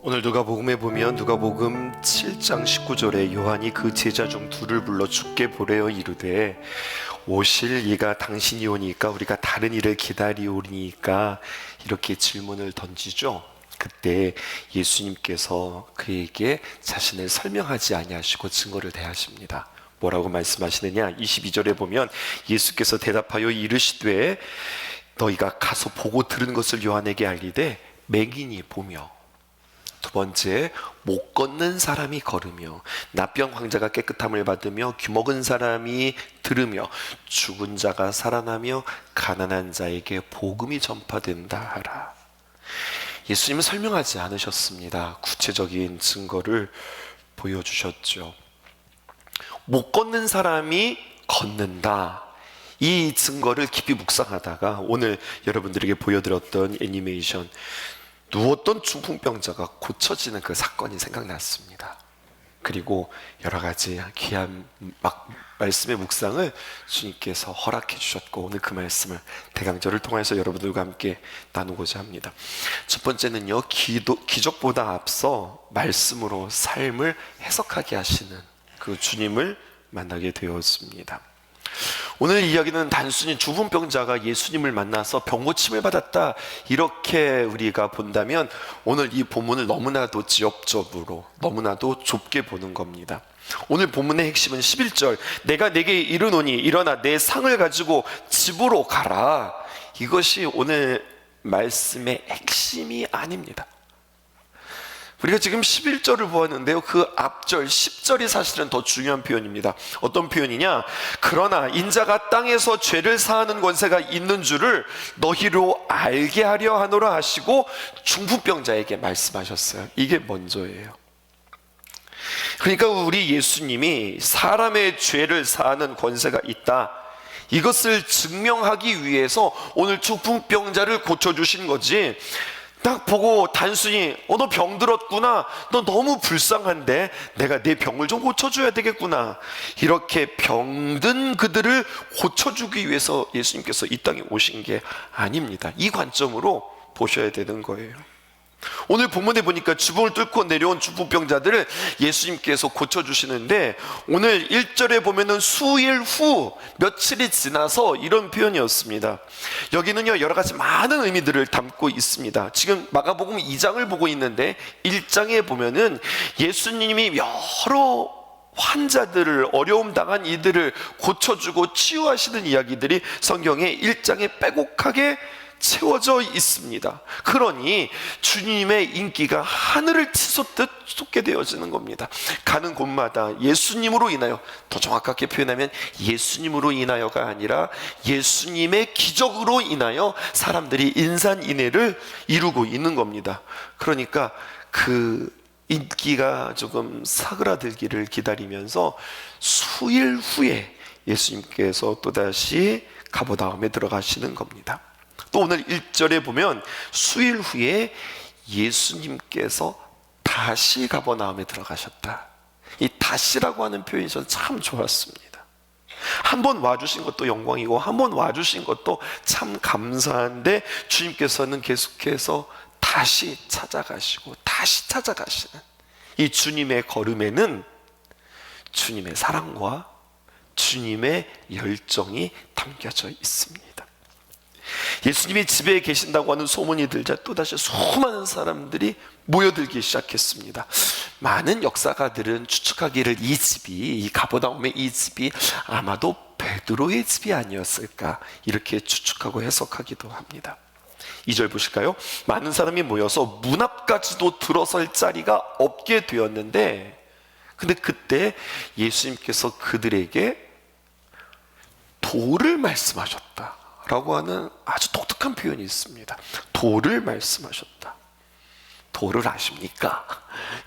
오늘 누가복음에 보면 누가복음 7장 19절에 요한이 그 제자 중 둘을 불러 주께 보내어 이르되 오실 이가 당신이 오니까 우리가 다른 일을 기다리오니까 이렇게 질문을 던지죠. 그때 예수님께서 그에게 자신을 설명하지 아니하시고 증거를 대하십니다. 뭐라고 말씀하시느냐? 22절에 보면 예수께서 대답하여 이르시되 너희가 가서 보고 들은 것을 요한에게 알리되 맹인이 보며 두 번째, 못 걷는 사람이 걸으며 납병 환자가 깨끗함을 받으며 귀먹은 사람이 들으며 죽은 자가 살아나며 가난한 자에게 복음이 전파된다 하라. 예수님은 설명하지 않으셨습니다. 구체적인 증거를 보여주셨죠. 못 걷는 사람이 걷는다. 이 증거를 깊이 묵상하다가 오늘 여러분들에게 보여드렸던 애니메이션 누웠던 중풍병자가 고쳐지는 그 사건이 생각났습니다. 그리고 여러 가지 귀한 말씀의 묵상을 주님께서 허락해 주셨고 오늘 그 말씀을 대강절을 통해서 여러분들과 함께 나누고자 합니다. 첫 번째는요, 기적보다 앞서 말씀으로 삶을 해석하게 하시는 그 주님을 만나게 되었습니다. 오늘 이야기는 단순히 중풍병자가 예수님을 만나서 병고침을 받았다 이렇게 우리가 본다면 오늘 이 본문을 너무나도 지역적으로 너무나도 좁게 보는 겁니다. 오늘 본문의 핵심은 11절 내가 내게 이르노니 일어나 내 상을 가지고 집으로 가라. 이것이 오늘 말씀의 핵심이 아닙니다. 우리가 지금 11절을 보았는데요, 그 앞절 10절이 사실은 더 중요한 표현입니다. 어떤 표현이냐? 그러나 인자가 땅에서 죄를 사하는 권세가 있는 줄을 너희로 알게 하려 하노라 하시고 중풍병자에게 말씀하셨어요. 이게 먼저예요. 그러니까 우리 예수님이 사람의 죄를 사하는 권세가 있다, 이것을 증명하기 위해서 오늘 중풍병자를 고쳐주신 거지, 딱 보고 단순히 너 병들었구나, 너 너무 불쌍한데 내가 내 병을 좀 고쳐줘야 되겠구나, 이렇게 병든 그들을 고쳐주기 위해서 예수님께서 이 땅에 오신 게 아닙니다. 이 관점으로 보셔야 되는 거예요. 오늘 본문에 보니까 주봉을 뚫고 내려온 중풍병자들을 예수님께서 고쳐주시는데 오늘 1절에 보면은 수일 후, 며칠이 지나서 이런 표현이었습니다. 여기는요 여러 가지 많은 의미들을 담고 있습니다. 지금 마가복음 2장을 보고 있는데 1장에 보면은 예수님이 여러 환자들을, 어려움 당한 이들을 고쳐주고 치유하시는 이야기들이 성경에 1장에 빼곡하게 채워져 있습니다. 그러니 주님의 인기가 하늘을 치솟듯 솟게 되어지는 겁니다. 가는 곳마다 예수님으로 인하여, 더 정확하게 표현하면 예수님으로 인하여가 아니라 예수님의 기적으로 인하여 사람들이 인산인해를 이루고 있는 겁니다. 그러니까 그 인기가 조금 사그라들기를 기다리면서 수일 후에 예수님께서 또다시 가버나움에 들어가시는 겁니다. 또 오늘 1절에 보면 수일 후에 예수님께서 다시 가버나움에 들어가셨다. 이 다시라고 하는 표현이 저는 참 좋았습니다. 한 번 와주신 것도 영광이고 한 번 와주신 것도 참 감사한데 주님께서는 계속해서 다시 찾아가시고 다시 찾아가시는 이 주님의 걸음에는 주님의 사랑과 주님의 열정이 담겨져 있습니다. 예수님이 집에 계신다고 하는 소문이 들자 또다시 수많은 사람들이 모여들기 시작했습니다. 많은 역사가들은 추측하기를 이 집이, 이 가버나움의 이 집이 아마도 베드로의 집이 아니었을까 이렇게 추측하고 해석하기도 합니다. 2절 보실까요? 많은 사람이 모여서 문 앞까지도 들어설 자리가 없게 되었는데, 근데 그때 예수님께서 그들에게 도를 말씀하셨다 라고 하는 아주 독특한 표현이 있습니다. 도를 말씀하셨다. 도를 아십니까?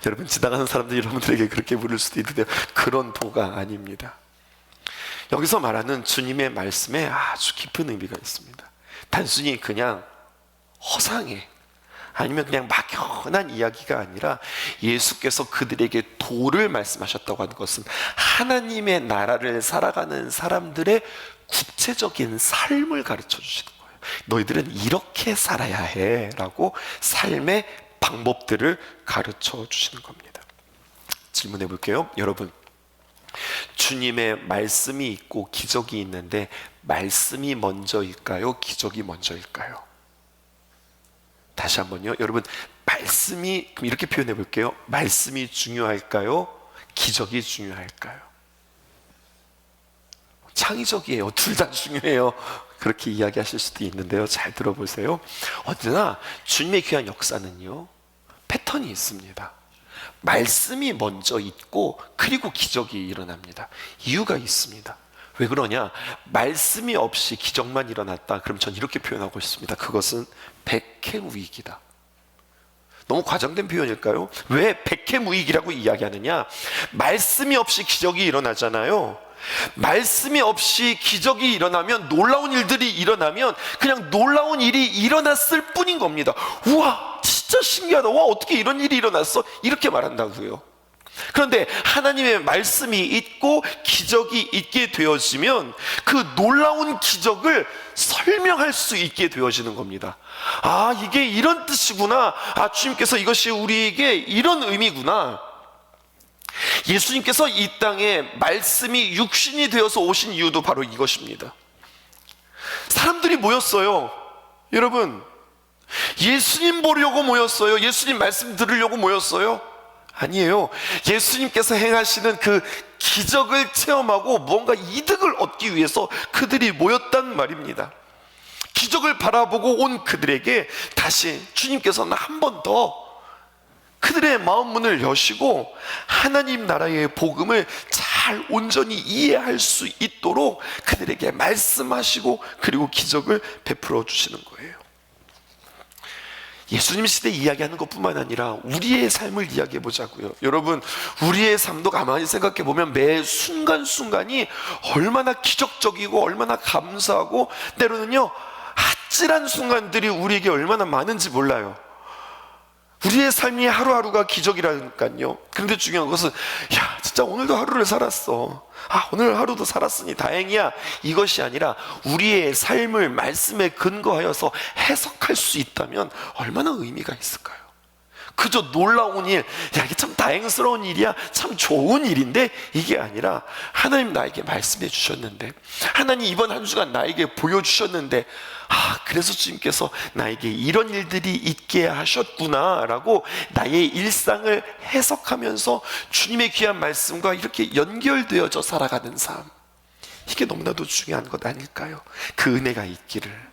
여러분, 지나가는 사람들이 여러분들에게 그렇게 부를 수도 있는데 그런 도가 아닙니다. 여기서 말하는 주님의 말씀에 아주 깊은 의미가 있습니다. 단순히 그냥 허상에 아니면 그냥 막연한 이야기가 아니라 예수께서 그들에게 도를 말씀하셨다고 하는 것은 하나님의 나라를 살아가는 사람들의 구체적인 삶을 가르쳐 주시는 거예요. 너희들은 이렇게 살아야 해 라고 삶의 방법들을 가르쳐 주시는 겁니다. 질문해 볼게요. 여러분, 주님의 말씀이 있고 기적이 있는데 말씀이 먼저일까요? 기적이 먼저일까요? 다시 한번요. 여러분, 말씀이, 그럼 이렇게 표현해 볼게요. 말씀이 중요할까요? 기적이 중요할까요? 창의적이에요. 둘 다 중요해요. 그렇게 이야기하실 수도 있는데요. 잘 들어보세요. 언제나 주님의 귀한 역사는요, 패턴이 있습니다. 말씀이 먼저 있고 그리고 기적이 일어납니다. 이유가 있습니다. 왜 그러냐? 말씀이 없이 기적만 일어났다, 그럼 전 이렇게 표현하고 있습니다. 그것은 백해무익이다. 너무 과장된 표현일까요? 왜 백해무익이라고 이야기하느냐? 말씀이 없이 기적이 일어나잖아요. 말씀이 없이 기적이 일어나면, 놀라운 일들이 일어나면 그냥 놀라운 일이 일어났을 뿐인 겁니다. 우와, 진짜 신기하다. 와, 어떻게 이런 일이 일어났어? 이렇게 말한다고요. 그런데 하나님의 말씀이 있고 기적이 있게 되어지면 그 놀라운 기적을 설명할 수 있게 되어지는 겁니다. 아, 이게 이런 뜻이구나. 아, 주님께서 이것이 우리에게 이런 의미구나. 예수님께서 이 땅에 말씀이 육신이 되어서 오신 이유도 바로 이것입니다. 사람들이 모였어요. 여러분, 예수님 보려고 모였어요? 예수님 말씀 들으려고 모였어요? 아니에요. 예수님께서 행하시는 그 기적을 체험하고 뭔가 이득을 얻기 위해서 그들이 모였단 말입니다. 기적을 바라보고 온 그들에게 다시 주님께서는 한 번 더 그들의 마음 문을 여시고 하나님 나라의 복음을 잘 온전히 이해할 수 있도록 그들에게 말씀하시고 그리고 기적을 베풀어 주시는 거예요. 예수님 시대 이야기하는 것뿐만 아니라 우리의 삶을 이야기해 보자고요. 여러분, 우리의 삶도 가만히 생각해 보면 매 순간순간이 얼마나 기적적이고 얼마나 감사하고, 때로는요 아찔한 순간들이 우리에게 얼마나 많은지 몰라요. 우리의 삶이 하루하루가 기적이라니까요. 그런데 중요한 것은, 야, 진짜 오늘도 하루를 살았어. 아, 오늘 하루도 살았으니 다행이야. 이것이 아니라 우리의 삶을 말씀에 근거하여서 해석할 수 있다면 얼마나 의미가 있을까요? 그저 놀라운 일, 야, 이게 참 다행스러운 일이야, 참 좋은 일인데, 이게 아니라 하나님 나에게 말씀해 주셨는데, 하나님 이번 한 주간 나에게 보여주셨는데, 아, 그래서 주님께서 나에게 이런 일들이 있게 하셨구나 라고 나의 일상을 해석하면서 주님의 귀한 말씀과 이렇게 연결되어져 살아가는 삶, 이게 너무나도 중요한 것 아닐까요? 그 은혜가 있기를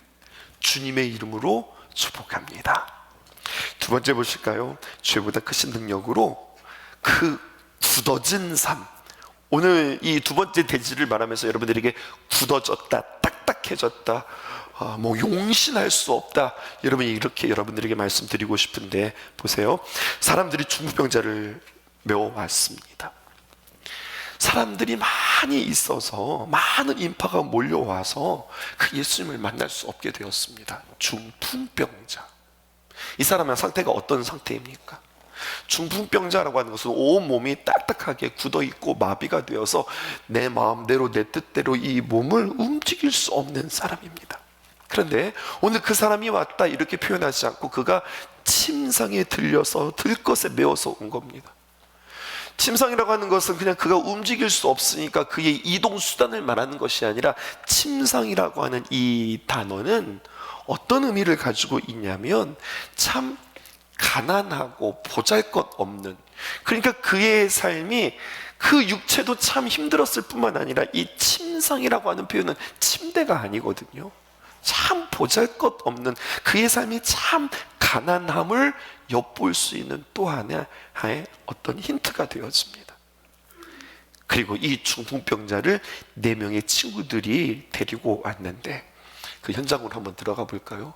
주님의 이름으로 축복합니다. 두 번째 보실까요? 죄보다 크신 능력으로 그 굳어진 삶. 오늘 이 두 번째 대지를 말하면서 여러분들에게 굳어졌다, 딱딱해졌다, 뭐 용신할 수 없다, 여러분이 이렇게 여러분들에게 말씀드리고 싶은데, 보세요. 사람들이 중풍병자를 메워왔습니다. 사람들이 많이 있어서 많은 인파가 몰려와서 그 예수님을 만날 수 없게 되었습니다. 중풍병자. 이 사람의 상태가 어떤 상태입니까? 중풍병자라고 하는 것은 온몸이 딱딱하게 굳어있고 마비가 되어서 내 마음대로 내 뜻대로 이 몸을 움직일 수 없는 사람입니다. 그런데 오늘 그 사람이 왔다 이렇게 표현하지 않고 그가 침상에 들려서 들것에 메워서 온 겁니다. 침상이라고 하는 것은 그냥 그가 움직일 수 없으니까 그의 이동 수단을 말하는 것이 아니라, 침상이라고 하는 이 단어는 어떤 의미를 가지고 있냐면 참 가난하고 보잘것없는, 그러니까 그의 삶이, 그 육체도 참 힘들었을 뿐만 아니라 이 침상이라고 하는 표현은 침대가 아니거든요. 참 보잘것없는 그의 삶이 참 가난함을 엿볼 수 있는 또 하나의 어떤 힌트가 되어집니다. 그리고 이 중풍병자를 4명의 친구들이 데리고 왔는데, 그 현장으로 한번 들어가 볼까요?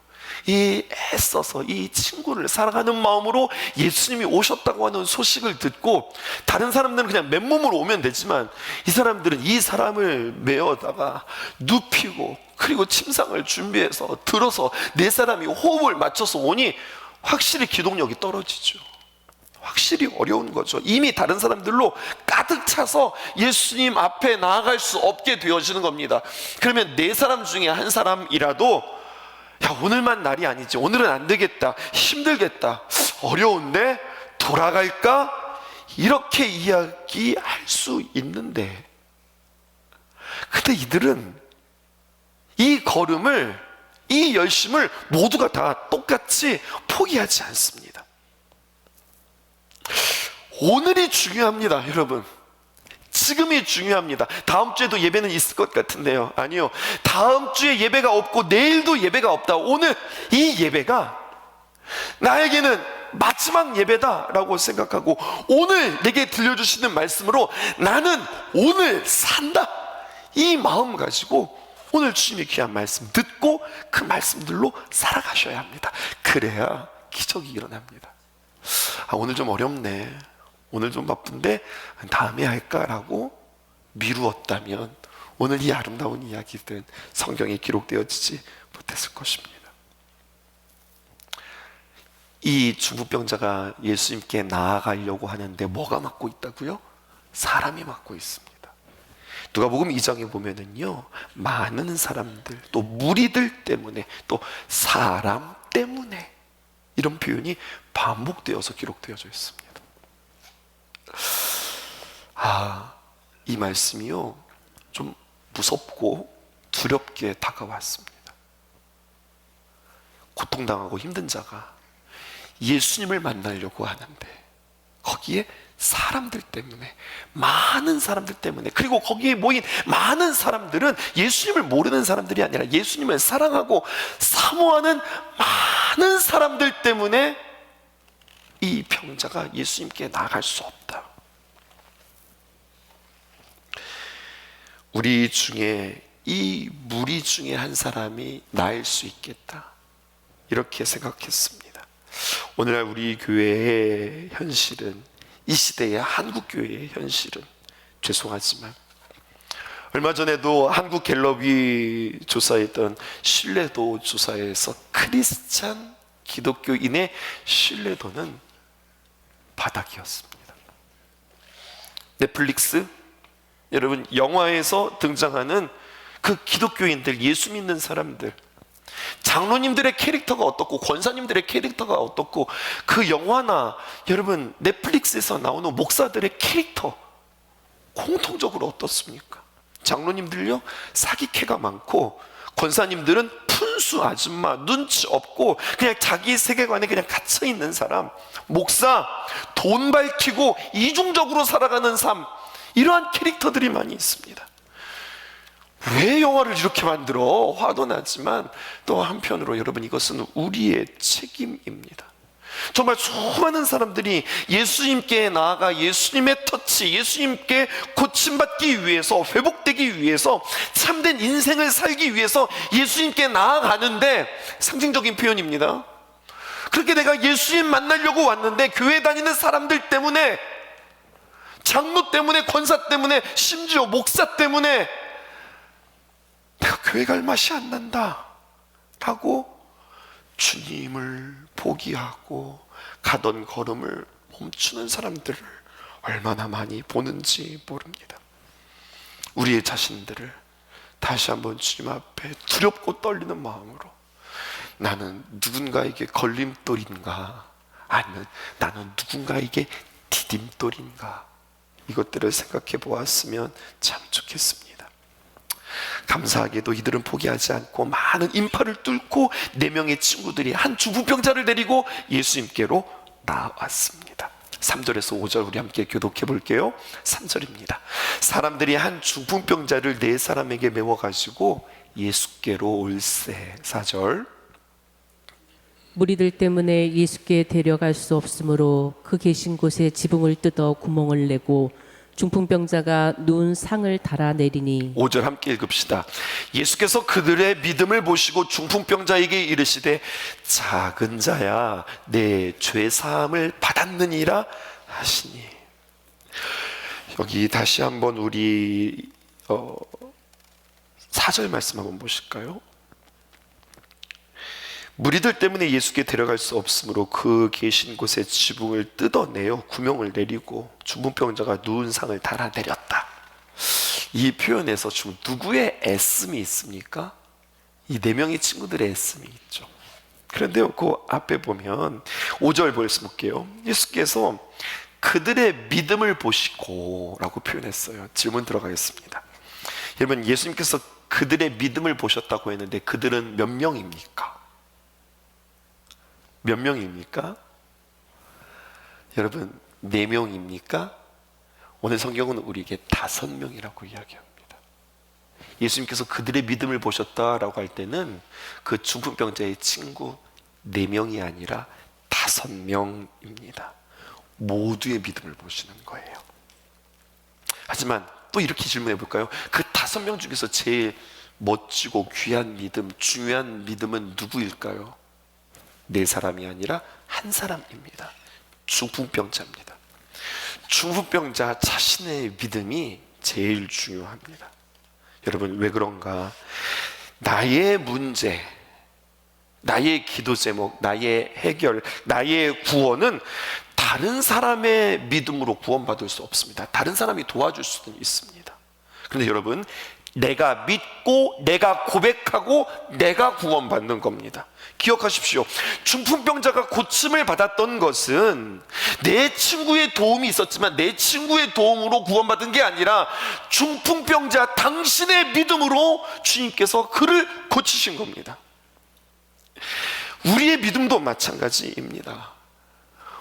이 애써서 이 친구를 사랑하는 마음으로 예수님이 오셨다고 하는 소식을 듣고, 다른 사람들은 그냥 맨몸으로 오면 되지만 이 사람들은 이 사람을 메어다가 눕히고 그리고 침상을 준비해서 들어서 4사람이 호흡을 맞춰서 오니 확실히 기동력이 떨어지죠. 확실히 어려운 거죠. 이미 다른 사람들로 가득 차서 예수님 앞에 나아갈 수 없게 되어지는 겁니다. 그러면 4사람 중에 한 사람이라도, 야, 오늘만 날이 아니지, 오늘은 안 되겠다, 힘들겠다, 어려운데 돌아갈까? 이렇게 이야기할 수 있는데, 근데 이들은 이 걸음을, 이 열심을 모두가 다 똑같이 포기하지 않습니다. 오늘이 중요합니다, 여러분. 지금이 중요합니다. 다음 주에도 예배는 있을 것 같은데요. 아니요. 다음 주에 예배가 없고 내일도 예배가 없다. 오늘 이 예배가 나에게는 마지막 예배다라고 생각하고, 오늘 내게 들려주시는 말씀으로 나는 오늘 산다, 이 마음 가지고 오늘 주님의 귀한 말씀 듣고 그 말씀들로 살아가셔야 합니다. 그래야 기적이 일어납니다. 오늘 좀 어렵네, 오늘 좀 바쁜데 다음에 할까라고 미루었다면 오늘 이 아름다운 이야기들은 성경에 기록되어지지 못했을 것입니다. 이 중풍병자가 예수님께 나아가려고 하는데 뭐가 막고 있다고요? 사람이 막고 있습니다. 누가복음 2장에 보면은요, 많은 사람들, 또 무리들 때문에, 또 사람 때문에, 이런 표현이 반복되어서 기록되어져 있습니다. 이 말씀이요, 좀 무섭고 두렵게 다가왔습니다. 고통당하고 힘든 자가 예수님을 만나려고 하는데, 거기에 사람들 때문에, 많은 사람들 때문에, 그리고 거기에 모인 많은 사람들은 예수님을 모르는 사람들이 아니라 예수님을 사랑하고 사모하는 많은 사람들 때문에 이 병자가 예수님께 나아갈 수 없다. 우리 중에, 이 무리 중에 한 사람이 나을 수 있겠다, 이렇게 생각했습니다. 오늘날 우리 교회의 현실은, 이 시대의 한국교회의 현실은, 죄송하지만 얼마 전에도 한국갤럽이 조사했던 신뢰도 조사에서 크리스찬 기독교인의 신뢰도는 바닥이었습니다. 넷플릭스, 여러분, 영화에서 등장하는 그 기독교인들, 예수 믿는 사람들, 장로님들의 캐릭터가 어떻고 권사님들의 캐릭터가 어떻고, 그 영화나 여러분 넷플릭스에서 나오는 목사들의 캐릭터 공통적으로 어떻습니까? 장로님들요, 사기캐가 많고, 권사님들은 푼수 아줌마, 눈치 없고 그냥 자기 세계관에 그냥 갇혀있는 사람, 목사, 돈 밝히고 이중적으로 살아가는 삶, 이러한 캐릭터들이 많이 있습니다. 왜 영화를 이렇게 만들어? 화도 나지만 또 한편으로 여러분, 이것은 우리의 책임입니다. 정말 수많은 사람들이 예수님께 나아가 예수님의 터치, 예수님께 고침받기 위해서, 회복되기 위해서, 참된 인생을 살기 위해서 예수님께 나아가는데, 상징적인 표현입니다. 그렇게 내가 예수님 만나려고 왔는데 교회 다니는 사람들 때문에, 장로 때문에, 권사 때문에, 심지어 목사 때문에 내가 교회 갈 맛이 안 난다 라고 주님을 포기하고 가던 걸음을 멈추는 사람들을 얼마나 많이 보는지 모릅니다. 우리의 자신들을 다시 한번 주님 앞에 두렵고 떨리는 마음으로, 나는 누군가에게 걸림돌인가, 아니면 나는 누군가에게 디딤돌인가, 이것들을 생각해 보았으면 참 좋겠습니다. 감사하게도 이들은 포기하지 않고 많은 인파를 뚫고 4명의 친구들이 한 중풍병자를 데리고 예수님께로 나왔습니다. 3절에서 5절 우리 함께 교독해 볼게요. 3절입니다. 사람들이 한 중풍병자를 4사람에게 메워가지고 예수께로 올세. 4절. 무리들 때문에 예수께 데려갈 수 없으므로 그 계신 곳에 지붕을 뜯어 구멍을 내고 중풍병자가 누운 상을 달아내리니. 5절 함께 읽읍시다. 예수께서 그들의 믿음을 보시고 중풍병자에게 이르시되 작은 자야, 내 죄사함을 받았느니라 하시니. 여기 다시 한번 우리 4절 말씀 한번 보실까요? 무리들 때문에 예수께 데려갈 수 없으므로 그 계신 곳에 지붕을 뜯어내어 구멍을 내리고 중풍병자가 누운 상을 달아내렸다. 이 표현에서 지금 누구의 애씀이 있습니까? 이 4명의 친구들의 애씀이 있죠. 그런데요, 그 앞에 보면 5절 말씀 볼게요. 예수께서 그들의 믿음을 보시고 라고 표현했어요. 질문 들어가겠습니다. 여러분, 예수님께서 그들의 믿음을 보셨다고 했는데 그들은 몇 명입니까? 몇 명입니까? 여러분, 4명입니까? 오늘 성경은 우리에게 5명이라고 이야기합니다. 예수님께서 그들의 믿음을 보셨다라고 할 때는 그 중풍병자의 친구 4명이 아니라 5명입니다. 모두의 믿음을 보시는 거예요. 하지만 또 이렇게 질문해 볼까요? 그 5명 중에서 제일 멋지고 귀한 믿음, 중요한 믿음은 누구일까요? 4사람이 아니라 1사람입니다. 중풍병자입니다. 중풍병자 자신의 믿음이 제일 중요합니다. 여러분, 왜 그런가? 나의 문제, 나의 기도 제목, 나의 해결, 나의 구원은 다른 사람의 믿음으로 구원받을 수 없습니다. 다른 사람이 도와줄 수는 있습니다. 그런데 여러분, 내가 믿고 내가 고백하고 내가 구원받는 겁니다. 기억하십시오. 중풍병자가 고침을 받았던 것은 내 친구의 도움이 있었지만 내 친구의 도움으로 구원받은 게 아니라 중풍병자 당신의 믿음으로 주님께서 그를 고치신 겁니다. 우리의 믿음도 마찬가지입니다.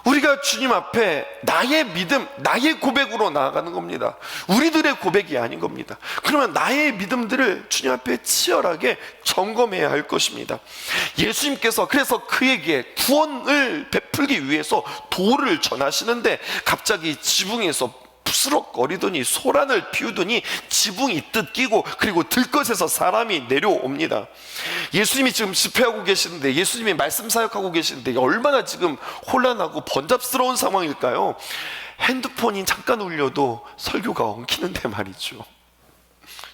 우리가 주님 앞에 나의 믿음, 나의 고백으로 나아가는 겁니다. 우리들의 고백이 아닌 겁니다. 그러면 나의 믿음들을 주님 앞에 치열하게 점검해야 할 것입니다. 예수님께서 그래서 그에게 구원을 베풀기 위해서 도를 전하시는데 갑자기 지붕에서 부스럭거리더니 소란을 피우더니 지붕이 뜯기고 그리고 들것에서 사람이 내려옵니다. 예수님이 지금 집회하고 계시는데, 예수님이 말씀 사역하고 계시는데 얼마나 지금 혼란하고 번잡스러운 상황일까요? 핸드폰이 잠깐 울려도 설교가 엉키는데 말이죠.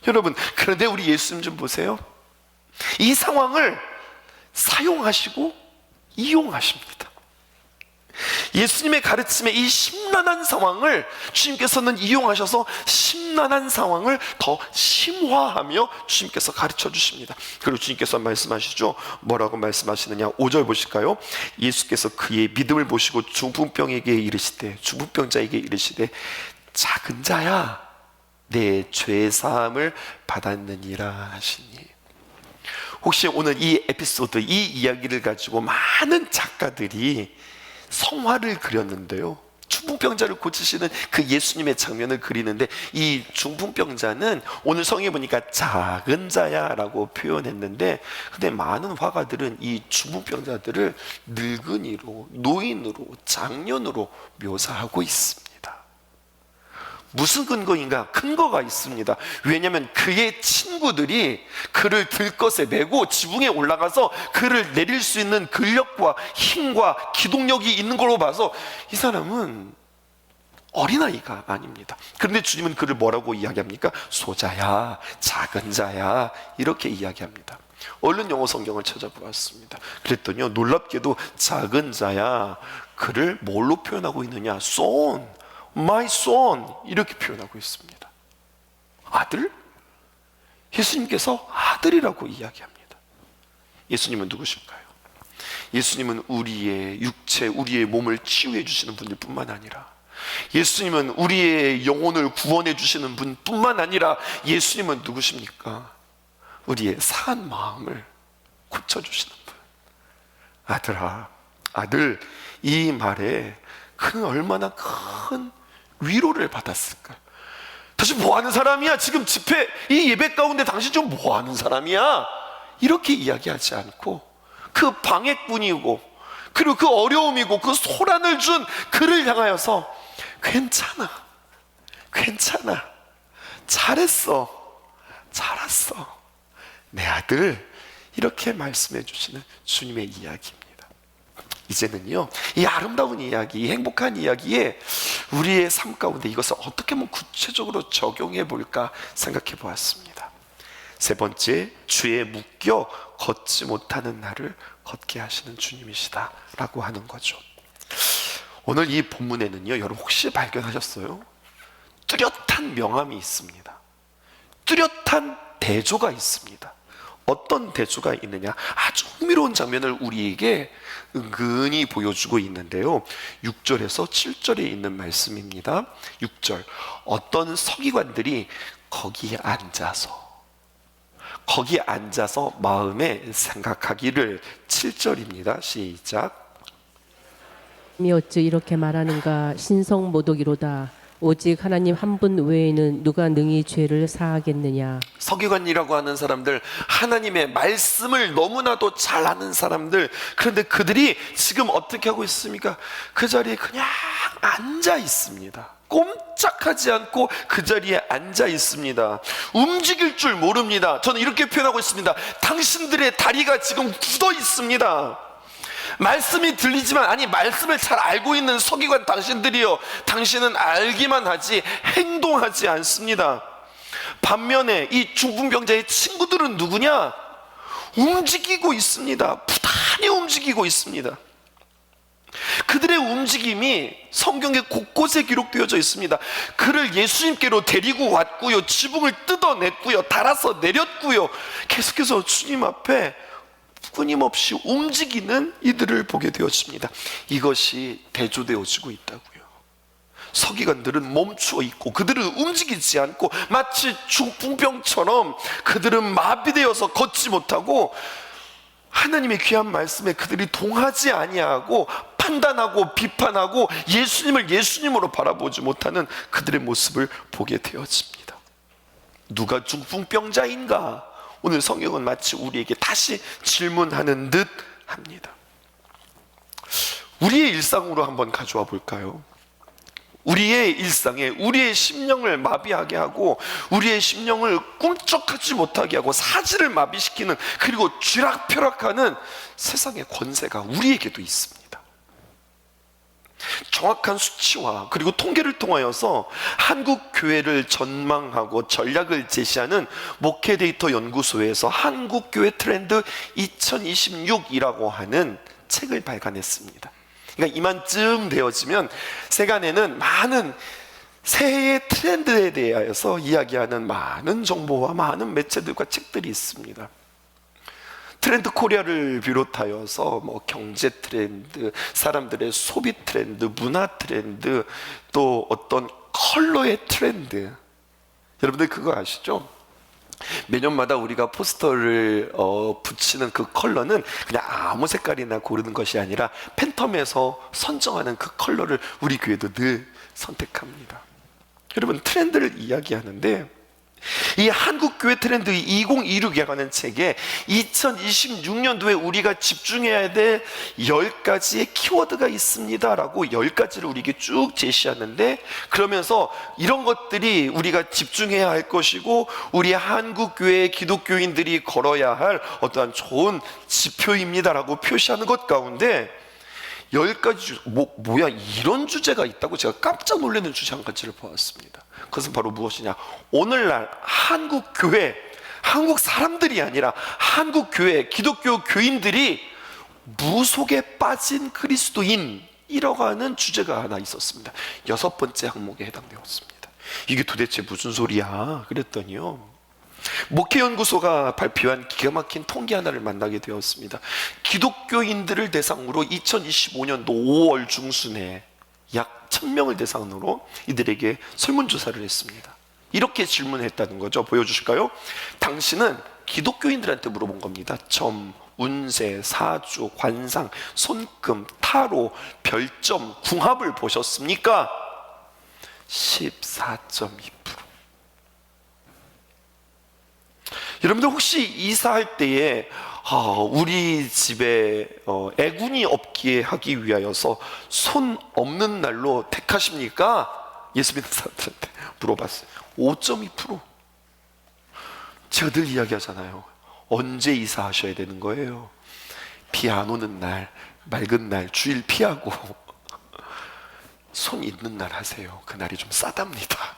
여러분, 그런데 우리 예수님 좀 보세요. 이 상황을 사용하시고 이용하십니다. 예수님의 가르침의 이 심란한 상황을 주님께서는 이용하셔서 심란한 상황을 더 심화하며 주님께서 가르쳐 주십니다. 그리고 주님께서 말씀하시죠. 뭐라고 말씀하시느냐? 5절 보실까요? 예수께서 그의 믿음을 보시고 중풍병자에게 이르시되 작은 자야, 내 죄 사함을 받았느니라 하시니. 혹시 오늘 이 에피소드, 이 이야기를 가지고 많은 작가들이 성화를 그렸는데요, 중풍병자를 고치시는 그 예수님의 장면을 그리는데 이 중풍병자는 오늘 성경에 보니까 작은 자야 라고 표현했는데, 근데 많은 화가들은 이 중풍병자들을 늙은이로, 노인으로, 장년으로 묘사하고 있습니다. 무슨 근거인가? 근거가 있습니다. 왜냐하면 그의 친구들이 그를 들것에 메고 지붕에 올라가서 그를 내릴 수 있는 근력과 힘과 기동력이 있는 걸로 봐서 이 사람은 어린아이가 아닙니다. 그런데 주님은 그를 뭐라고 이야기합니까? 소자야, 작은 자야, 이렇게 이야기합니다. 얼른 영어 성경을 찾아보았습니다. 그랬더니요, 놀랍게도 작은 자야, 그를 뭘로 표현하고 있느냐? son, my son, 이렇게 표현하고 있습니다. 아들? 예수님께서 아들이라고 이야기합니다. 예수님은 누구실까요? 예수님은 우리의 육체, 우리의 몸을 치유해 주시는 분일 뿐만 아니라, 예수님은 우리의 영혼을 구원해 주시는 분 뿐만 아니라, 예수님은 누구십니까? 우리의 상한 마음을 고쳐주시는 분. 아들아, 아들, 이 말에 그는 얼마나 큰 위로를 받았을까? 당신 뭐하는 사람이야? 지금 집회, 이 예배 가운데 당신 좀 뭐하는 사람이야? 이렇게 이야기하지 않고 그 방해꾼이고 그리고 그 어려움이고 그 소란을 준 그를 향하여서 괜찮아, 괜찮아, 잘했어, 잘했어, 내 아들, 이렇게 말씀해 주시는 주님의 이야기입니다. 이제는요, 이 아름다운 이야기, 이 행복한 이야기에 우리의 삶 가운데 이것을 어떻게 한번 구체적으로 적용해 볼까 생각해 보았습니다. 세 번째, 주에 묶여 걷지 못하는 나를 걷게 하시는 주님이시다 라고 하는 거죠. 오늘 이 본문에는요, 여러분 혹시 발견하셨어요? 뚜렷한 명함이 있습니다. 뚜렷한 대조가 있습니다. 어떤 대조가 있느냐, 아주 흥미로운 장면을 우리에게 은근히 보여주고 있는데요. 6절에서 7절에 있는 말씀입니다. 6절, 어떤 서기관들이 거기에 앉아서 마음에 생각하기를. 7절입니다. 시작. 이 어찌 이렇게 말하는가. 신성 모독이로다. 오직 하나님 한 분 외에는 누가 능히 죄를 사하겠느냐. 서기관이라고 하는 사람들, 하나님의 말씀을 너무나도 잘 아는 사람들, 그런데 그들이 지금 어떻게 하고 있습니까? 그 자리에 그냥 앉아 있습니다. 꼼짝하지 않고 그 자리에 앉아 있습니다. 움직일 줄 모릅니다. 저는 이렇게 표현하고 있습니다. 당신들의 다리가 지금 굳어 있습니다. 말씀이 들리지만, 아니 말씀을 잘 알고 있는 서기관 당신들이요, 당신은 알기만 하지 행동하지 않습니다. 반면에 이 중풍병자의 친구들은 누구냐? 움직이고 있습니다. 부단히 움직이고 있습니다. 그들의 움직임이 성경에 곳곳에 기록되어져 있습니다. 그를 예수님께로 데리고 왔고요, 지붕을 뜯어냈고요, 달아서 내렸고요, 계속해서 주님 앞에 끊임없이 움직이는 이들을 보게 되었습니다. 이것이 대조되어지고 있다고요. 서기관들은 멈추어 있고 그들은 움직이지 않고, 마치 중풍병처럼 그들은 마비되어서 걷지 못하고, 하나님의 귀한 말씀에 그들이 동하지 아니하고 판단하고 비판하고 예수님을 예수님으로 바라보지 못하는 그들의 모습을 보게 되어집니다. 누가 중풍병자인가? 오늘 성경은 마치 우리에게 다시 질문하는 듯 합니다. 우리의 일상으로 한번 가져와 볼까요? 우리의 일상에 우리의 심령을 마비하게 하고 우리의 심령을 꿈쩍하지 못하게 하고 사지를 마비시키는, 그리고 쥐락펴락하는 세상의 권세가 우리에게도 있습니다. 정확한 수치와 그리고 통계를 통하여서 한국 교회를 전망하고 전략을 제시하는 목회 데이터 연구소에서 한국 교회 트렌드 2026이라고 하는 책을 발간했습니다. 그러니까 이만쯤 되어지면 세간에는 많은 새해의 트렌드에 대하여서 이야기하는 많은 정보와 많은 매체들과 책들이 있습니다. 트렌드 코리아를 비롯하여서 경제 트렌드, 사람들의 소비 트렌드, 문화 트렌드, 또 어떤 컬러의 트렌드. 여러분들 그거 아시죠? 매년마다 우리가 포스터를 붙이는 그 컬러는 그냥 아무 색깔이나 고르는 것이 아니라 팬텀에서 선정하는 그 컬러를 우리 교회도 늘 선택합니다. 여러분, 트렌드를 이야기하는데 이 한국교회 트렌드 2026이라고 하는 책에 2026년도에 우리가 집중해야 될 10가지의 키워드가 있습니다 라고 10가지를 우리에게 쭉 제시하는데, 그러면서 이런 것들이 우리가 집중해야 할 것이고 우리 한국교회 기독교인들이 걸어야 할 어떠한 좋은 지표입니다 라고 표시하는 것 가운데 10가지 뭐야 이런 주제가 있다고 제가 깜짝 놀라는 주제 한 가지를 보았습니다. 그것은 바로 무엇이냐? 오늘날 한국 교회, 한국 사람들이 아니라 한국 교회, 기독교 교인들이 무속에 빠진 그리스도인이라고 하는 주제가 하나 있었습니다. 6번째 항목에 해당되었습니다. 이게 도대체 무슨 소리야? 그랬더니요, 목회연구소가 발표한 기가 막힌 통계 하나를 만나게 되었습니다. 기독교인들을 대상으로 2025년도 5월 중순에 약 1000명을 대상으로 이들에게 설문조사를 했습니다. 이렇게 질문했다는 거죠. 보여주실까요? 당신은 기독교인들한테 물어본 겁니다. 점, 운세, 사주, 관상, 손금, 타로, 별점, 궁합을 보셨습니까? 14.2%. 여러분들 혹시 이사할 때에 우리 집에 애군이 없게 하기 위하여서 손 없는 날로 택하십니까? 예수 믿는 사람들한테 물어봤어요. 5.2%. 제가 늘 이야기하잖아요. 언제 이사하셔야 되는 거예요? 비 안 오는 날, 맑은 날, 주일 피하고 손 있는 날 하세요. 그날이 좀 싸답니다.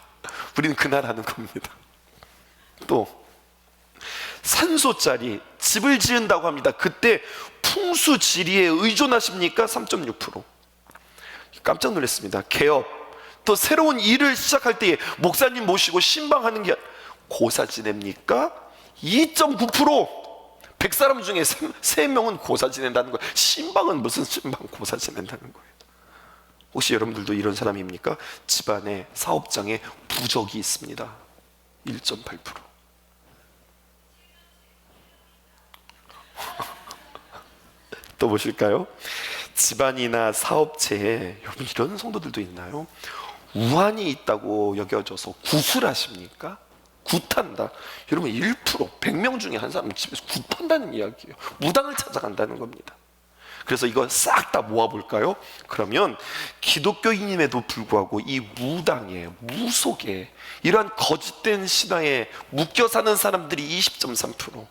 우리는 그날 하는 겁니다. 또 산소짜리 집을 지은다고 합니다. 그때 풍수지리에 의존하십니까? 3.6%. 깜짝 놀랐습니다. 개업, 또 새로운 일을 시작할 때에 목사님 모시고 신방하는 게 고사 지냅니까? 2.9%. 100사람 중에 3명은 고사 지낸다는 거예요. 신방은 무슨 신방, 고사 지낸다는 거예요. 혹시 여러분들도 이런 사람입니까? 집안에, 사업장에 부적이 있습니다. 1.8%. 또 보실까요? 집안이나 사업체에 여러분 이런 성도들도 있나요? 우환이 있다고 여겨져서 구술하십니까? 굿한다. 여러분 1%, 100명 중에 한 사람은 집에서 굿한다는 이야기예요. 무당을 찾아간다는 겁니다. 그래서 이거 싹 다 모아볼까요? 그러면 기독교인임에도 불구하고 이 무당에, 무속에, 이러한 거짓된 신화에 묶여 사는 사람들이 20.3%.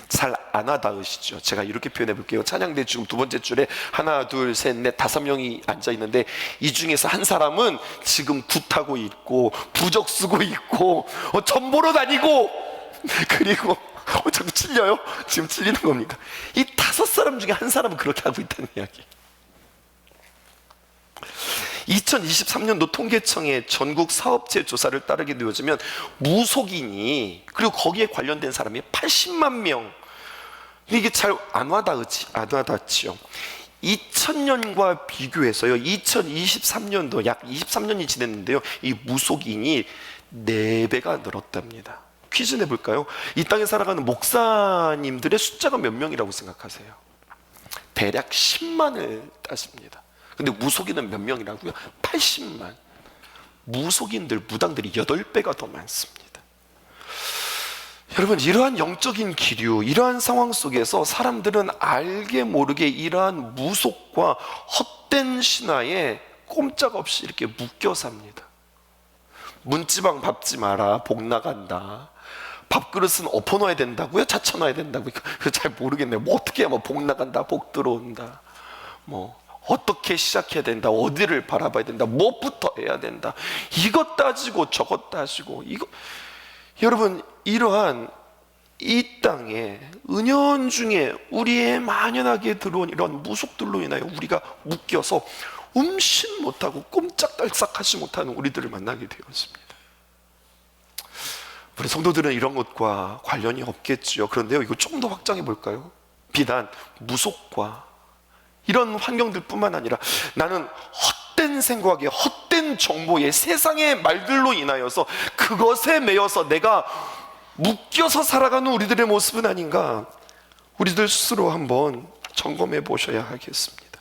잘 안 와닿으시죠? 제가 이렇게 표현해 볼게요. 찬양대 지금 2번째 줄에 하나, 둘, 셋, 넷, 5명이 앉아 있는데 이 중에서 한 사람은 지금 굿하고 있고 부적 쓰고 있고 전 보러 다니고 그리고 자꾸 찔려요? 지금 찔리는 겁니다. 이 5사람 중에 한 사람은 그렇게 하고 있다는 이야기. 2023년도 통계청의 전국 사업체 조사를 따르게 되어지면 무속인이, 그리고 거기에 관련된 사람이 80만 명. 이게 잘 안 와닿지요. 2000년과 비교해서요, 2023년도 약 23년이 지났는데요, 이 무속인이 4배가 늘었답니다. 퀴즈 내볼까요? 이 땅에 살아가는 목사님들의 숫자가 몇 명이라고 생각하세요? 대략 10만을 따집니다. 근데 무속인은 몇 명이라고요? 80만. 무속인들, 무당들이 8배가 더 많습니다. 여러분, 이러한 영적인 기류, 이러한 상황 속에서 사람들은 알게 모르게 이러한 무속과 헛된 신화에 꼼짝없이 이렇게 묶여 삽니다. 문지방 밟지 마라, 복 나간다. 밥그릇은 엎어놔야 된다고요? 찾쳐놔야 된다고요? 그거 잘 모르겠네요. 뭐 어떻게 하면 복 나간다, 복 들어온다, 뭐 어떻게 시작해야 된다, 어디를 바라봐야 된다, 무엇부터 해야 된다, 이것 따지고 저것 따지고, 이거 여러분, 이러한 이 땅에 은연중에 우리의 만연하게 들어온 이런 무속들로 인하여 우리가 묶여서 음신 못하고 꼼짝달싹하지 못하는 우리들을 만나게 되었습니다. 우리 성도들은 이런 것과 관련이 없겠지요. 그런데요, 이거 조금 더 확장해 볼까요? 비단 무속과 이런 환경들 뿐만 아니라 나는 헛된 생각에, 헛된 정보에, 세상의 말들로 인하여서 그것에 매여서 내가 묶여서 살아가는 우리들의 모습은 아닌가, 우리들 스스로 한번 점검해 보셔야 하겠습니다.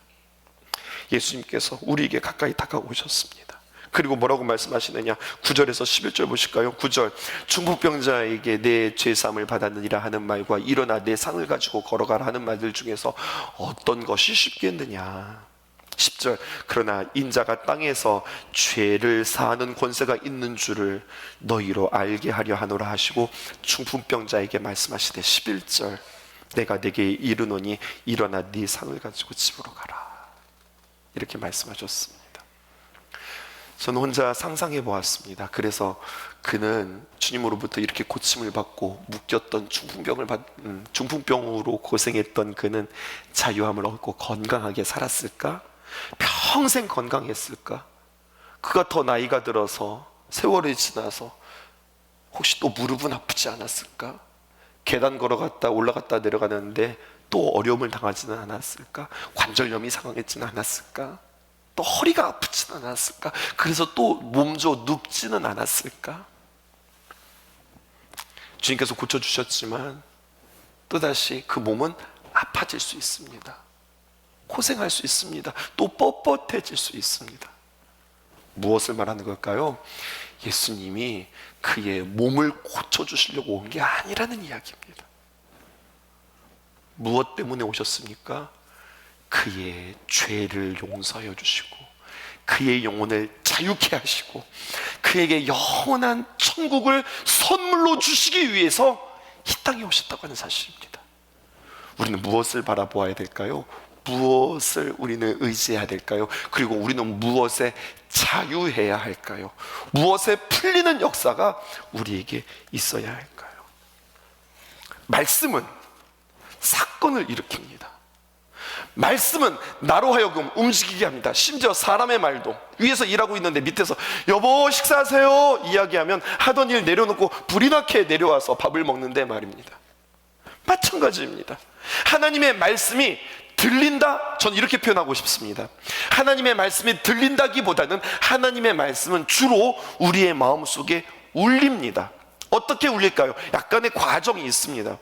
예수님께서 우리에게 가까이 다가오셨습니다. 그리고 뭐라고 말씀하시느냐? 9절에서 11절 보실까요? 9절, 중풍병자에게 내 죄사함을 받았느니라 하는 말과 일어나 내 상을 가지고 걸어가라 하는 말들 중에서 어떤 것이 쉽겠느냐? 10절, 그러나 인자가 땅에서 죄를 사하는 권세가 있는 줄을 너희로 알게 하려 하노라 하시고 중풍병자에게 말씀하시되 11절, 내가 내게 이르노니 일어나 네 상을 가지고 집으로 가라, 이렇게 말씀하셨습니다. 저는 혼자 상상해 보았습니다. 그래서 그는 주님으로부터 이렇게 고침을 받고 묶였던 중풍병으로 고생했던 그는 자유함을 얻고 건강하게 살았을까? 평생 건강했을까? 그가 더 나이가 들어서 세월이 지나서 혹시 또 무릎은 아프지 않았을까? 계단 걸어갔다 올라갔다 내려가는데 또 어려움을 당하지는 않았을까? 관절염이 상황했지는 않았을까? 또 허리가 아프지는 않았을까? 그래서 또 몸져 눕지는 않았을까? 주님께서 고쳐주셨지만 또다시 그 몸은 아파질 수 있습니다. 고생할 수 있습니다. 또 뻣뻣해질 수 있습니다. 무엇을 말하는 걸까요? 예수님이 그의 몸을 고쳐주시려고 온 게 아니라는 이야기입니다. 무엇 때문에 오셨습니까? 그의 죄를 용서하여 주시고 그의 영혼을 자유케 하시고 그에게 영원한 천국을 선물로 주시기 위해서 이 땅에 오셨다고 하는 사실입니다. 우리는 무엇을 바라보아야 될까요? 무엇을 우리는 의지해야 될까요? 그리고 우리는 무엇에 자유해야 할까요? 무엇에 풀리는 역사가 우리에게 있어야 할까요? 말씀은 사건을 일으킵니다. 말씀은 나로 하여금 움직이게 합니다. 심지어 사람의 말도, 위에서 일하고 있는데 밑에서 여보 식사하세요 이야기하면 하던 일 내려놓고 불이 나게 내려와서 밥을 먹는데 말입니다. 마찬가지입니다. 하나님의 말씀이 들린다? 전 이렇게 표현하고 싶습니다. 하나님의 말씀이 들린다기보다는 하나님의 말씀은 주로 우리의 마음속에 울립니다. 어떻게 울릴까요? 약간의 과정이 있습니다.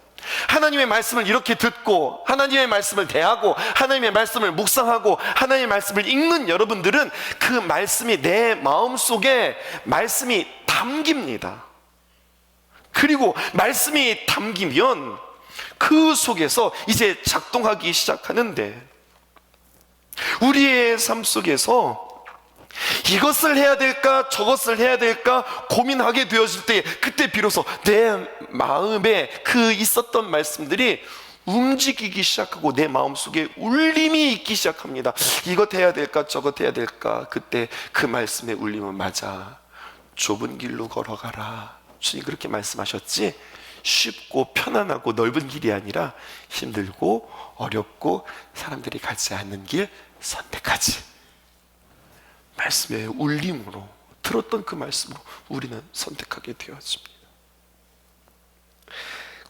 하나님의 말씀을 이렇게 듣고 하나님의 말씀을 대하고 하나님의 말씀을 묵상하고 하나님의 말씀을 읽는 여러분들은 그 말씀이 내 마음속에 말씀이 담깁니다. 그리고 말씀이 담기면 그 속에서 이제 작동하기 시작하는데, 우리의 삶 속에서 이것을 해야 될까 저것을 해야 될까 고민하게 되어질 때, 그때 비로소 내 마음에 그 있었던 말씀들이 움직이기 시작하고 내 마음속에 울림이 있기 시작합니다. 이것 해야 될까 저것 해야 될까. 그때 그 말씀의 울림은, 맞아, 좁은 길로 걸어가라, 주님 그렇게 말씀하셨지. 쉽고 편안하고 넓은 길이 아니라 힘들고 어렵고 사람들이 가지 않는 길 선택하지. 말씀의 울림으로, 들었던 그 말씀으로 우리는 선택하게 되어집니다.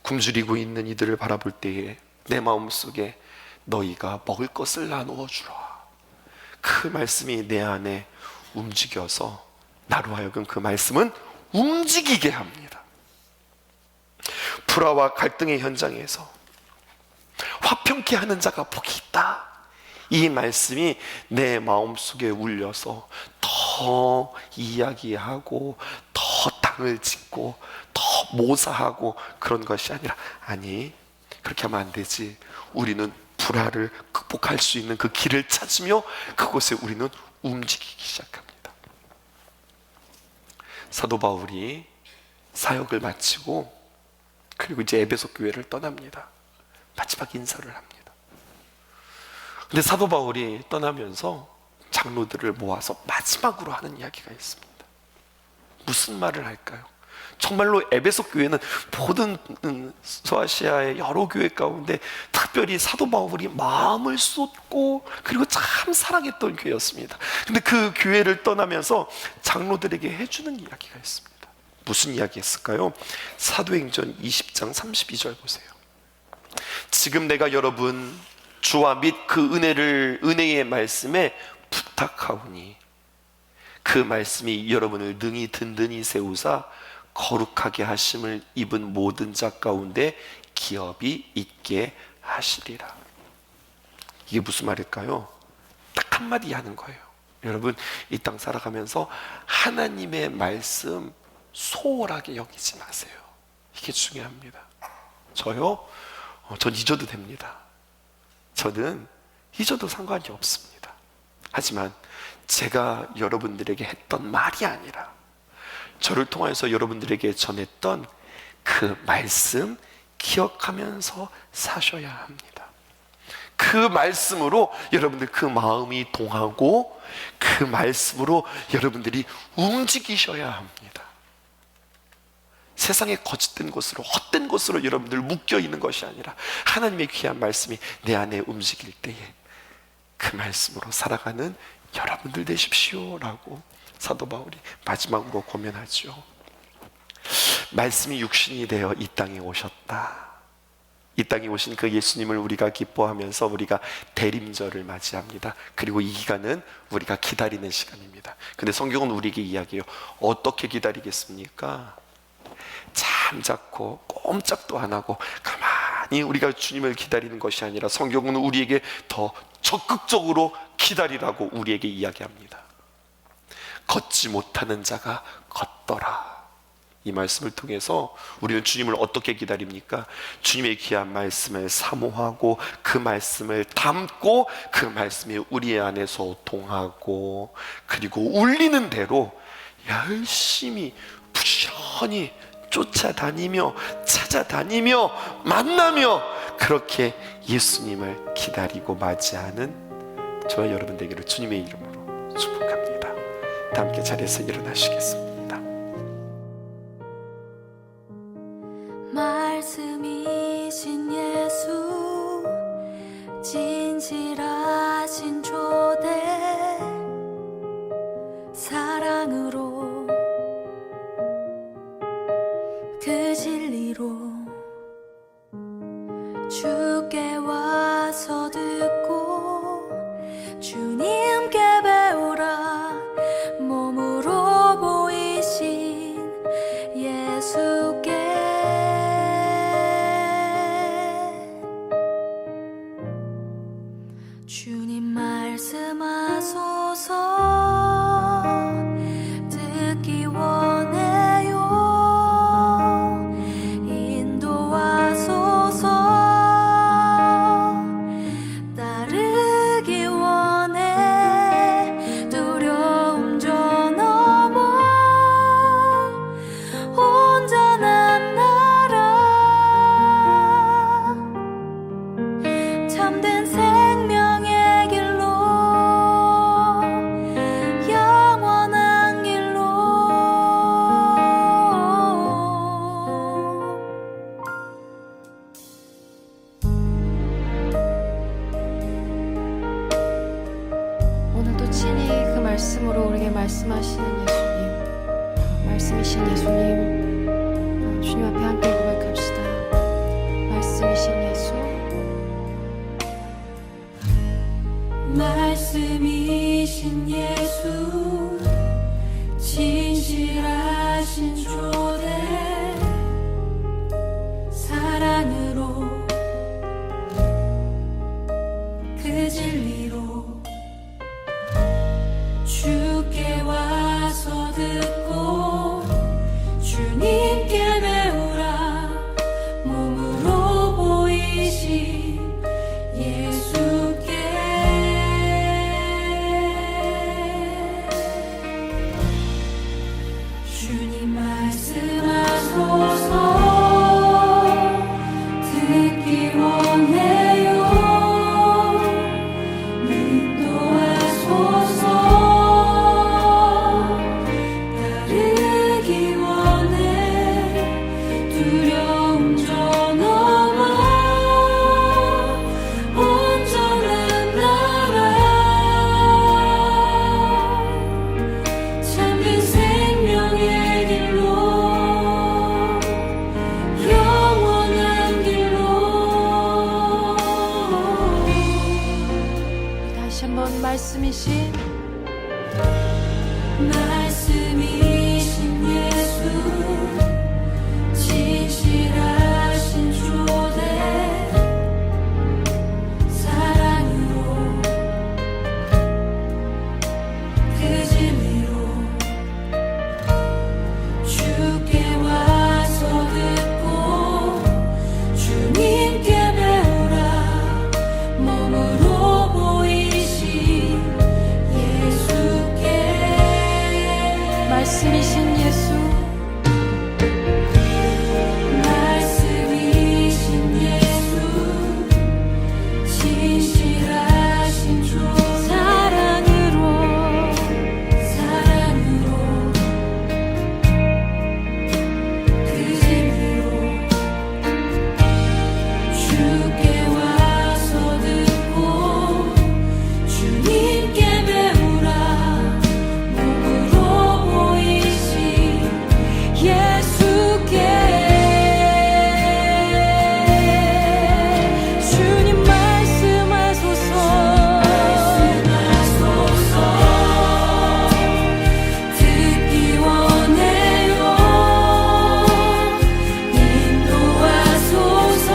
굶주리고 있는 이들을 바라볼 때에 내 마음속에 너희가 먹을 것을 나누어 주라, 그 말씀이 내 안에 움직여서 나로 하여금 그 말씀은 움직이게 합니다. 불화와 갈등의 현장에서 화평케 하는 자가 복이 있다, 이 말씀이 내 마음속에 울려서 더 이야기하고 더 당을 짓고 더 모사하고 그런 것이 아니라, 아니 그렇게 하면 안 되지, 우리는 불화를 극복할 수 있는 그 길을 찾으며 그곳에 우리는 움직이기 시작합니다. 사도 바울이 사역을 마치고 그리고 이제 에베소 교회를 떠납니다. 마지막 인사를 합니다. 근데 사도 바울이 떠나면서 장로들을 모아서 마지막으로 하는 이야기가 있습니다. 무슨 말을 할까요? 정말로 에베소 교회는 모든 소아시아의 여러 교회 가운데 특별히 사도 바울이 마음을 쏟고 그리고 참 사랑했던 교회였습니다. 근데 그 교회를 떠나면서 장로들에게 해주는 이야기가 있습니다. 무슨 이야기였을까요? 사도행전 20장 32절 보세요. 지금 내가 여러분 주와 및 그 은혜의 말씀에 부탁하오니 그 말씀이 여러분을 능히 든든히 세우사 거룩하게 하심을 입은 모든 자 가운데 기업이 있게 하시리라. 이게 무슨 말일까요? 딱 한마디 하는 거예요. 여러분, 이 땅 살아가면서 하나님의 말씀 소홀하게 여기지 마세요. 이게 중요합니다. 저요? 전 잊어도 됩니다. 저는 잊어도 상관이 없습니다. 하지만 제가 여러분들에게 했던 말이 아니라 저를 통해서 여러분들에게 전했던 그 말씀 기억하면서 사셔야 합니다. 그 말씀으로 여러분들 그 마음이 동하고 그 말씀으로 여러분들이 움직이셔야 합니다. 세상의 거짓된 것으로, 헛된 것으로 여러분들 묶여있는 것이 아니라 하나님의 귀한 말씀이 내 안에 움직일 때에 그 말씀으로 살아가는 여러분들 되십시오 라고 사도 바울이 마지막으로 권면하죠. 말씀이 육신이 되어 이 땅에 오셨다. 이 땅에 오신 그 예수님을 우리가 기뻐하면서 우리가 대림절을 맞이합니다. 그리고 이 기간은 우리가 기다리는 시간입니다. 근데 성경은 우리에게 이야기해요. 어떻게 기다리겠습니까? 잠자코 꼼짝도 안 하고 가만히 우리가 주님을 기다리는 것이 아니라 성경은 우리에게 더 적극적으로 기다리라고 우리에게 이야기합니다. 걷지 못하는 자가 걷더라. 이 말씀을 통해서 우리는 주님을 어떻게 기다립니까? 주님의 귀한 말씀을 사모하고 그 말씀을 담고 그 말씀이 우리 안에서 동하고 그리고 울리는 대로 열심히 부지런히 쫓아다니며 찾아다니며 만나며 그렇게 예수님을 기다리고 맞이하는 저와 여러분 되기를 주님의 이름으로 축복합니다. 다 함께 자리에서 일어나시겠습니다. 말씀이신 예수 진실하신 조대 사랑으로 그 진리로 주께 와서 듣고 주님께 배우라. 몸으로 보이신 예수께 주님 말씀하소서. 듣기 원해요. 인도하소서. 따르기 원해. 두려움 저 넘어 온전한 나라. 참된 생명의 길로 영원한 길로 오늘도 친히 그 말씀으로 우리에게 말씀하시는 예수님, 말씀이신 예수님, 주님 앞에 함께 고백합시다. 말씀이신 예수, 말씀이신 예수, 진실하신 조대, 사랑으로 그 진리로 주께 와서 듣고 주님께 배우라. 몸으로 보이신 예수께 주님 말씀하소서. 듣기 원해요. 인도하소서. 따르기 원해. 두려움 저 넘어 온전한 나라. 참된 생명의 길로 영원한 길로. 다시 한번 말씀이신 말씀이신 예수, 진실하신 조대, 사랑으로 그 진리로 주께 와서 듣고 주님께 배우라. 몸으로 보이신 예수께 말씀이신 예수, 말씀이신 예수, 진실하신 조 사랑으로 그 진리로 주께 와서 듣고 주님께 배우라. 몸으로 보이신 예수께 주님 말씀하소서. 듣기 원해요. 인도하소서.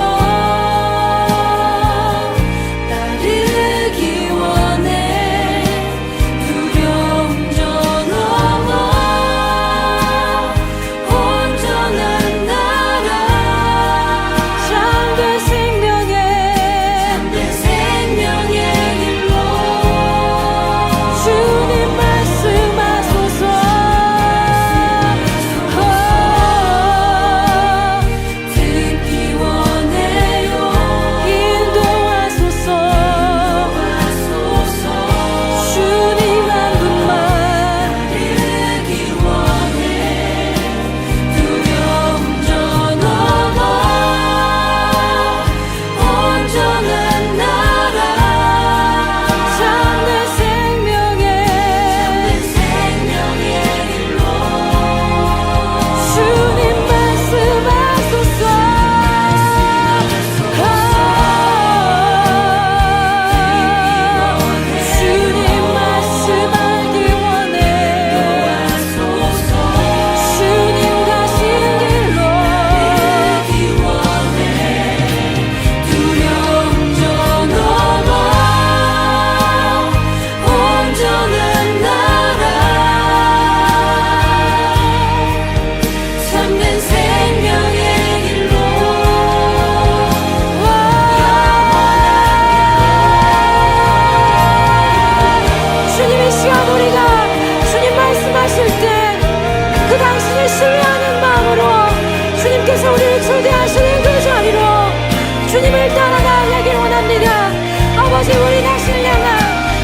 주님을 따라 나아가길 원합니다. 아버지 우리 당신을 향한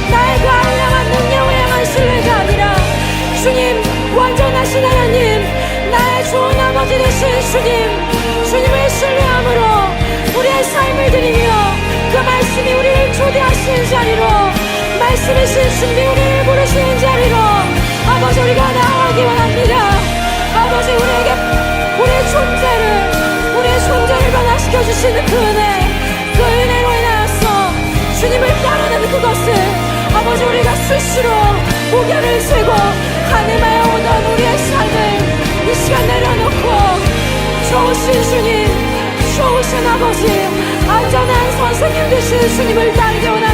나의 그 아름다운 능력을 향한 신뢰가 아니라 주님 완전하신 하나님 나의 좋은 아버지 되신 주님을 신뢰함으로 우리의 삶을 드리며 그 말씀이 우리를 초대하시는 자리로 말씀이신 주님이 우리를 부르시는 자리로 아버지 우리가 나아가기 원합니다. 아버지 우리에게 우리의 존재를 변화시켜 주시는 그 은혜로 인하여서 주님을 따르는 그것을 아버지 우리가 수시로 고개를 세고 가늠하여 오던 우리의 삶을 이 시간 내려놓고 좋으신 주님 좋으신 아버지 안전한 선생님 되시는 주님을 따르게 원합니다.